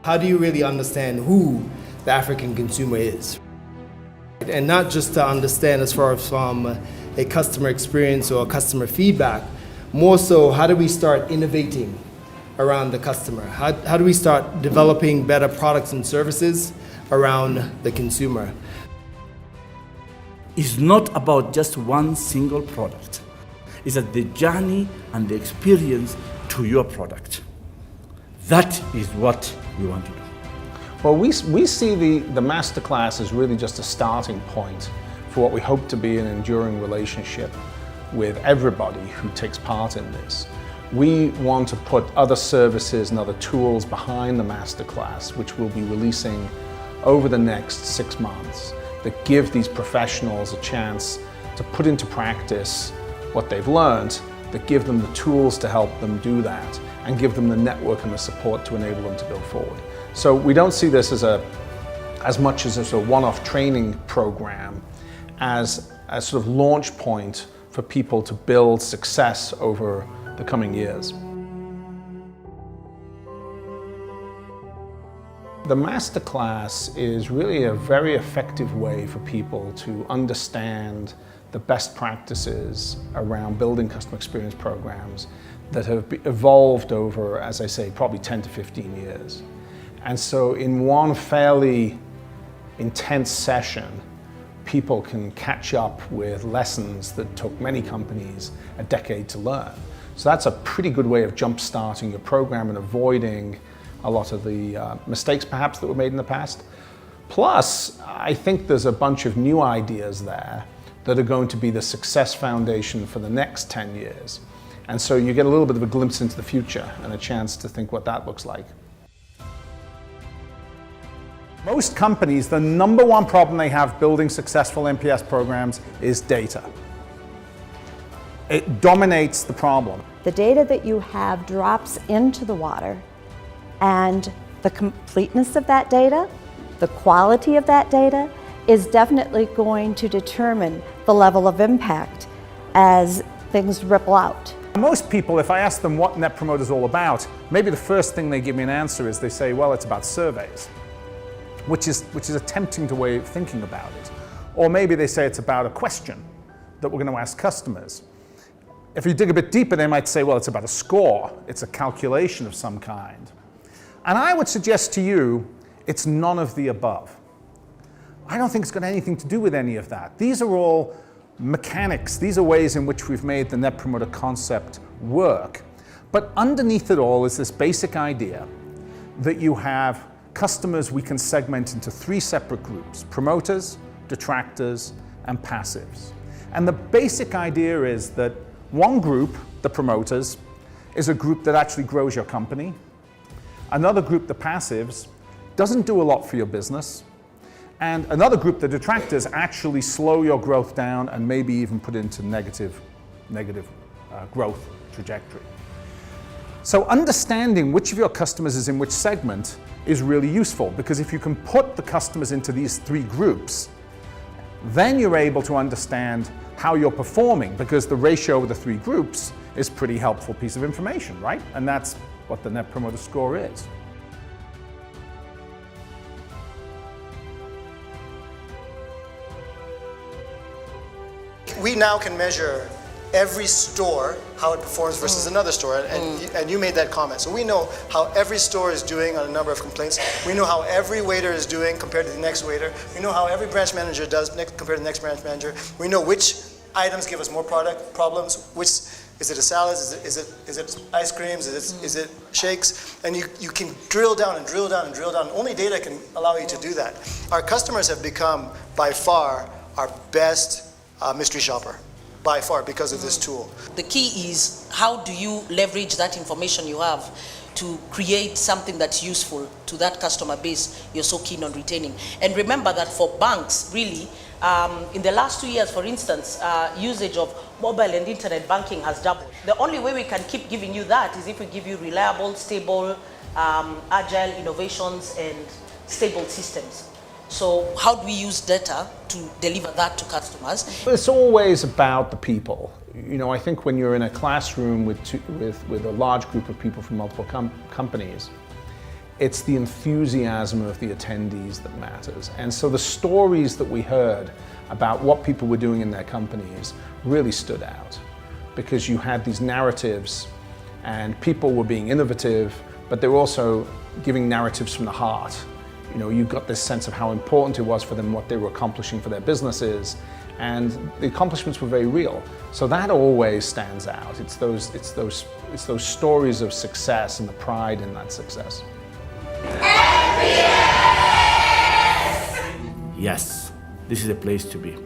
How do you really understand who the African consumer is? And not just to understand as far as from a customer experience or customer feedback, more so how do we start innovating around the customer? How do we start developing better products and services around the consumer? It's not about just one single product. It's that the journey and the experience to your product. That is what we want to do. Well, we see the Masterclass as really just a starting point for what we hope to be an enduring relationship with everybody who takes part in this. We want to put other services and other tools behind the Masterclass, which we'll be releasing over the next 6 months, that give these professionals a chance to put into practice what they've learned, that give them the tools to help them do that, and give them the network and the support to enable them to go forward. So we don't see this as much as a one-off training program, as a sort of launch point for people to build success over the coming years. The Masterclass is really a very effective way for people to understand the best practices around building customer experience programs that have evolved over, as I say, probably 10 to 15 years. And so in one fairly intense session, people can catch up with lessons that took many companies a decade to learn. So that's a pretty good way of jump-starting your program and avoiding a lot of the mistakes perhaps that were made in the past. Plus, I think there's a bunch of new ideas there that are going to be the success foundation for the next 10 years. And so you get a little bit of a glimpse into the future and a chance to think what that looks like. Most companies, the number one problem they have building successful NPS programs is data. It dominates the problem. The data that you have drops into the water, and the completeness of that data, the quality of that data, is definitely going to determine the level of impact as things ripple out. Most people, if I ask them what Net Promoter is all about, maybe the first thing they give me an answer is they say, well, it's about surveys, which is a tempting way of thinking about it. Or maybe they say it's about a question that we're going to ask customers. If you dig a bit deeper, they might say, well, it's about a score. It's a calculation of some kind. And I would suggest to you, it's none of the above. I don't think it's got anything to do with any of that. These are all mechanics. These are ways in which we've made the Net Promoter concept work. But underneath it all is this basic idea that you have customers we can segment into 3 separate groups: promoters, detractors, and passives. And the basic idea is that one group, the promoters, is a group that actually grows your company. Another group, the passives, doesn't do a lot for your business. And another group, the detractors, actually slow your growth down and maybe even put into negative growth trajectory. So understanding which of your customers is in which segment is really useful, because if you can put the customers into these 3 groups, then you're able to understand how you're performing, because the ratio of the 3 groups is a pretty helpful piece of information, right? And that's what the Net Promoter Score is. We now can measure every store, how it performs versus another store, and you made that comment. So we know how every store is doing on a number of complaints. We know how every waiter is doing compared to the next waiter. We know how every branch manager does compared to the next branch manager. We know which items give us more product problems, which is it a salad, is it ice creams, is it shakes, and you can drill down and drill down and drill down. Only data can allow you to do that. Our customers have become by far our best mystery shopper, by far, because of this tool. The key is, how do you leverage that information you have to create something that's useful to that customer base you're so keen on retaining? And remember that for banks, really, in the last 2 years, for instance, usage of mobile and internet banking has doubled. The only way we can keep giving you that is if we give you reliable, stable, agile innovations and stable systems. So how do we use data to deliver that to customers? It's always about the people. You know, I think when you're in a classroom with a large group of people from multiple companies, It's the enthusiasm of the attendees that matters. And so the stories that we heard about what people were doing in their companies really stood out, because you had these narratives and people were being innovative, but they were also giving narratives from the heart. You know, you got this sense of how important it was for them, what they were accomplishing for their businesses, and the accomplishments were very real. So that always stands out. It's those stories of success and the pride in that success. Yes, this is a place to be.